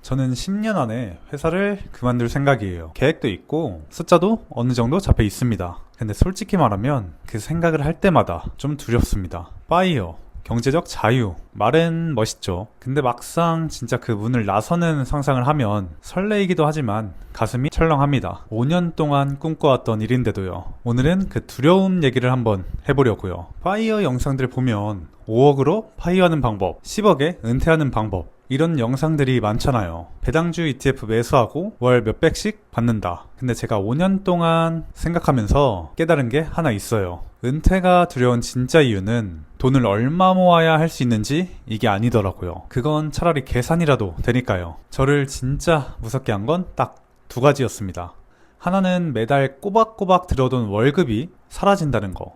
저는 10년 안에 회사를 그만둘 생각이에요. 계획도 있고 숫자도 어느 정도 잡혀 있습니다. 근데 솔직히 말하면 그 생각을 할 때마다 좀 두렵습니다. 파이어, 경제적 자유, 말은 멋있죠. 근데 막상 진짜 그 문을 나서는 상상을 하면 설레이기도 하지만 가슴이 철렁합니다. 5년 동안 꿈꿔왔던 일인데도요. 오늘은 그 두려움 얘기를 한번 해보려고요. 파이어 영상들 보면 5억으로 파이어하는 방법, 10억에 은퇴하는 방법, 이런 영상들이 많잖아요. 배당주 ETF 매수하고 월 몇백씩 받는다. 근데 제가 5년 동안 생각하면서 깨달은 게 하나 있어요. 은퇴가 두려운 진짜 이유는 돈을 얼마 모아야 할 수 있는지 이게 아니더라고요. 그건 차라리 계산이라도 되니까요. 저를 진짜 무섭게 한 건 딱 두 가지였습니다. 하나는 매달 꼬박꼬박 들어오던 월급이 사라진다는 거.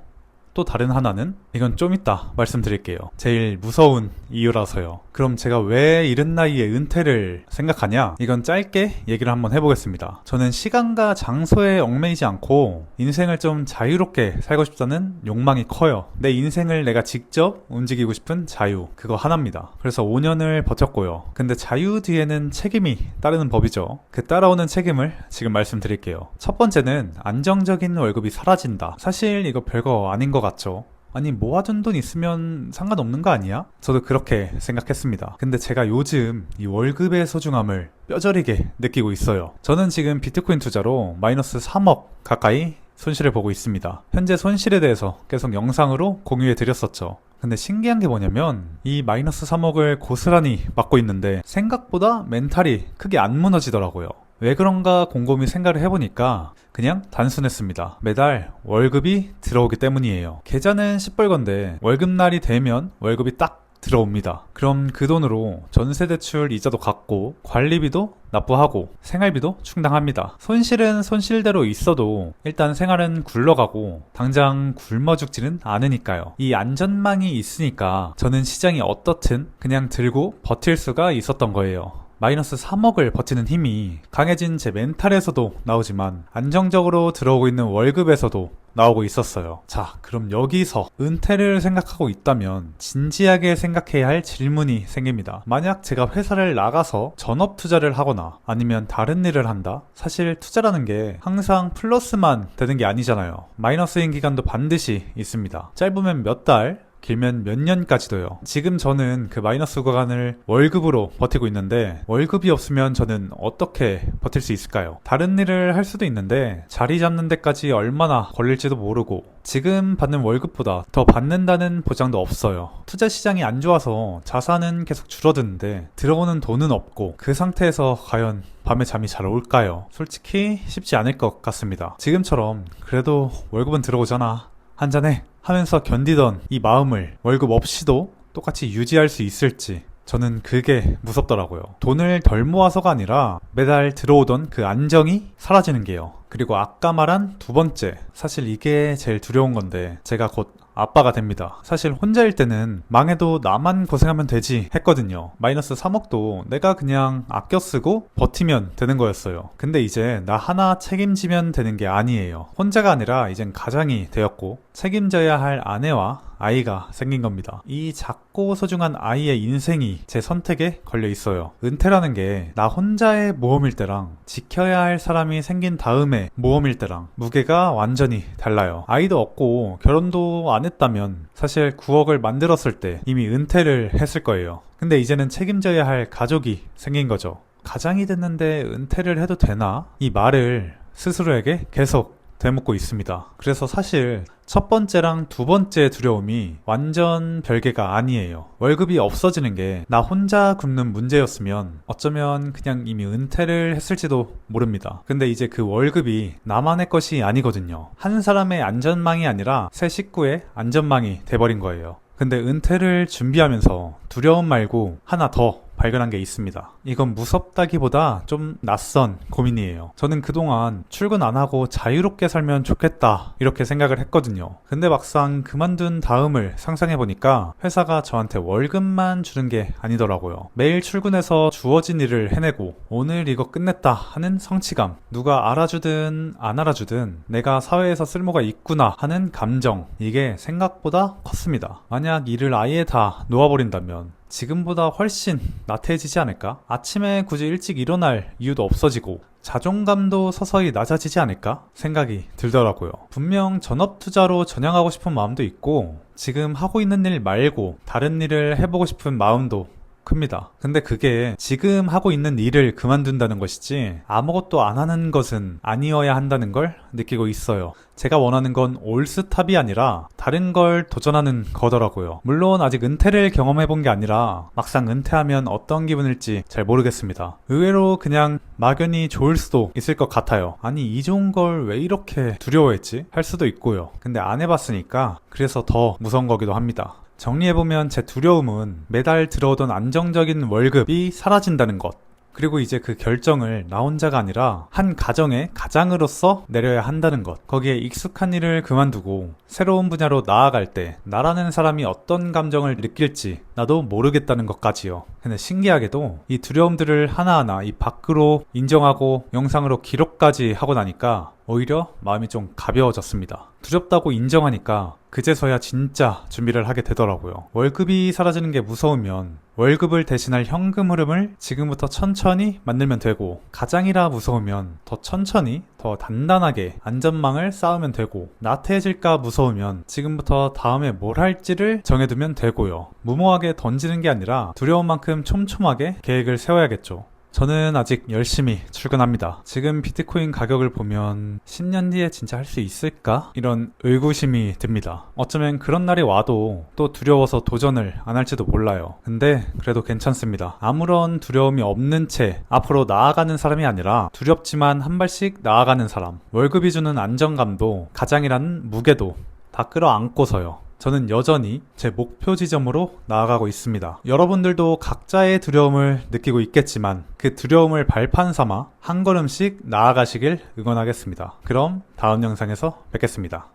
또 다른 하나는 이건 좀 이따 말씀드릴게요. 제일 무서운 이유라서요. 그럼 제가 왜 이른 나이에 은퇴를 생각하냐? 이건 짧게 얘기를 한번 해보겠습니다. 저는 시간과 장소에 얽매이지 않고 인생을 좀 자유롭게 살고 싶다는 욕망이 커요. 내 인생을 내가 직접 움직이고 싶은 자유, 그거 하나입니다. 그래서 5년을 버텼고요. 근데 자유 뒤에는 책임이 따르는 법이죠. 그 따라오는 책임을 지금 말씀드릴게요. 첫 번째는 안정적인 월급이 사라진다. 사실 이거 별거 아닌 것 같죠? 아니 모아둔 돈 있으면 상관없는 거 아니야? 저도 그렇게 생각했습니다. 근데 제가 요즘 이 월급의 소중함을 뼈저리게 느끼고 있어요. 저는 지금 비트코인 투자로 마이너스 3억 가까이 손실을 보고 있습니다. 현재 손실에 대해서 계속 영상으로 공유해 드렸었죠. 근데 신기한 게 뭐냐면 이 마이너스 3억을 고스란히 맞고 있는데 생각보다 멘탈이 크게 안 무너지더라고요. 왜 그런가 곰곰이 생각을 해보니까 그냥 단순했습니다. 매달 월급이 들어오기 때문이에요. 계좌는 시뻘건데 월급날이 되면 월급이 딱 들어옵니다. 그럼 그 돈으로 전세대출 이자도 갚고 관리비도 납부하고 생활비도 충당합니다. 손실은 손실대로 있어도 일단 생활은 굴러가고 당장 굶어 죽지는 않으니까요. 이 안전망이 있으니까 저는 시장이 어떻든 그냥 들고 버틸 수가 있었던 거예요. 마이너스 3억을 버티는 힘이 강해진 제 멘탈에서도 나오지만 안정적으로 들어오고 있는 월급에서도 나오고 있었어요. 자, 그럼 여기서 은퇴를 생각하고 있다면 진지하게 생각해야 할 질문이 생깁니다. 만약 제가 회사를 나가서 전업 투자를 하거나 아니면 다른 일을 한다? 사실 투자라는 게 항상 플러스만 되는 게 아니잖아요. 마이너스인 기간도 반드시 있습니다. 짧으면 몇 달, 길면 몇 년까지도요. 지금 저는 그 마이너스 구간을 월급으로 버티고 있는데 월급이 없으면 저는 어떻게 버틸 수 있을까요? 다른 일을 할 수도 있는데 자리 잡는 데까지 얼마나 걸릴지도 모르고 지금 받는 월급보다 더 받는다는 보장도 없어요. 투자 시장이 안 좋아서 자산은 계속 줄어드는데 들어오는 돈은 없고 그 상태에서 과연 밤에 잠이 잘 올까요? 솔직히 쉽지 않을 것 같습니다. 지금처럼 그래도 월급은 들어오잖아, 한잔해 하면서 견디던 이 마음을 월급 없이도 똑같이 유지할 수 있을지 저는 그게 무섭더라고요. 돈을 덜 모아서가 아니라 매달 들어오던 그 안정이 사라지는 게요. 그리고 아까 말한 두 번째, 사실 이게 제일 두려운 건데 제가 곧 아빠가 됩니다. 사실 혼자일 때는 망해도 나만 고생하면 되지 했거든요. 마이너스 3억도 내가 그냥 아껴 쓰고 버티면 되는 거였어요. 근데 이제 나 하나 책임지면 되는 게 아니에요. 혼자가 아니라 이젠 가장이 되었고 책임져야 할 아내와 아이가 생긴 겁니다. 이 작고 소중한 아이의 인생이 제 선택에 걸려 있어요. 은퇴라는 게 나 혼자의 모험일 때랑 지켜야 할 사람이 생긴 다음에 모험일 때랑 무게가 완전히 달라요. 아이도 없고 결혼도 안 했다면 사실 9억을 만들었을 때 이미 은퇴를 했을 거예요. 근데 이제는 책임져야 할 가족이 생긴 거죠. 가장이 됐는데 은퇴를 해도 되나? 이 말을 스스로에게 계속 되묻고 있습니다. 그래서 사실 첫 번째랑 두 번째 두려움이 완전 별개가 아니에요. 월급이 없어지는 게 나 혼자 굶는 문제였으면 어쩌면 그냥 이미 은퇴를 했을지도 모릅니다. 근데 이제 그 월급이 나만의 것이 아니거든요. 한 사람의 안전망이 아니라 새 식구의 안전망이 돼버린 거예요. 근데 은퇴를 준비하면서 두려움 말고 하나 더 발견한 게 있습니다. 이건 무섭다기보다 좀 낯선 고민이에요. 저는 그동안 출근 안 하고 자유롭게 살면 좋겠다 이렇게 생각을 했거든요. 근데 막상 그만둔 다음을 상상해보니까 회사가 저한테 월급만 주는 게 아니더라고요. 매일 출근해서 주어진 일을 해내고 오늘 이거 끝냈다 하는 성취감, 누가 알아주든 안 알아주든 내가 사회에서 쓸모가 있구나 하는 감정, 이게 생각보다 컸습니다. 만약 일을 아예 다 놓아버린다면 지금보다 훨씬 나태해지지 않을까? 아침에 굳이 일찍 일어날 이유도 없어지고 자존감도 서서히 낮아지지 않을까? 생각이 들더라고요. 분명 전업 투자로 전향하고 싶은 마음도 있고 지금 하고 있는 일 말고 다른 일을 해보고 싶은 마음도 큽니다. 근데 그게 지금 하고 있는 일을 그만둔다는 것이지 아무것도 안 하는 것은 아니어야 한다는 걸 느끼고 있어요. 제가 원하는 건 올스탑이 아니라 다른 걸 도전하는 거더라고요. 물론 아직 은퇴를 경험해본 게 아니라 막상 은퇴하면 어떤 기분일지 잘 모르겠습니다. 의외로 그냥 막연히 좋을 수도 있을 것 같아요. 아니 이 좋은 걸 왜 이렇게 두려워했지? 할 수도 있고요. 근데 안 해봤으니까 그래서 더 무서운 거기도 합니다. 정리해보면 제 두려움은 매달 들어오던 안정적인 월급이 사라진다는 것. 그리고 이제 그 결정을 나 혼자가 아니라 한 가정의 가장으로서 내려야 한다는 것. 거기에 익숙한 일을 그만두고 새로운 분야로 나아갈 때 나라는 사람이 어떤 감정을 느낄지 나도 모르겠다는 것까지요. 근데 신기하게도 이 두려움들을 하나하나 이 밖으로 인정하고 영상으로 기록까지 하고 나니까 오히려 마음이 좀 가벼워졌습니다. 두렵다고 인정하니까 그제서야 진짜 준비를 하게 되더라고요. 월급이 사라지는 게 무서우면 월급을 대신할 현금 흐름을 지금부터 천천히 만들면 되고, 가장이라 무서우면 더 천천히 더 단단하게 안전망을 쌓으면 되고, 나태해질까 무서우면 지금부터 다음에 뭘 할지를 정해두면 되고요. 무모하게 던지는 게 아니라 두려운 만큼 촘촘하게 계획을 세워야겠죠. 저는 아직 열심히 출근합니다. 지금 비트코인 가격을 보면 10년 뒤에 진짜 할 수 있을까? 이런 의구심이 듭니다. 어쩌면 그런 날이 와도 또 두려워서 도전을 안 할지도 몰라요. 근데 그래도 괜찮습니다. 아무런 두려움이 없는 채 앞으로 나아가는 사람이 아니라 두렵지만 한 발씩 나아가는 사람. 월급이 주는 안정감도 가장이라는 무게도 다 끌어안고서요. 저는 여전히 제 목표 지점으로 나아가고 있습니다. 여러분들도 각자의 두려움을 느끼고 있겠지만 그 두려움을 발판 삼아 한 걸음씩 나아가시길 응원하겠습니다. 그럼 다음 영상에서 뵙겠습니다.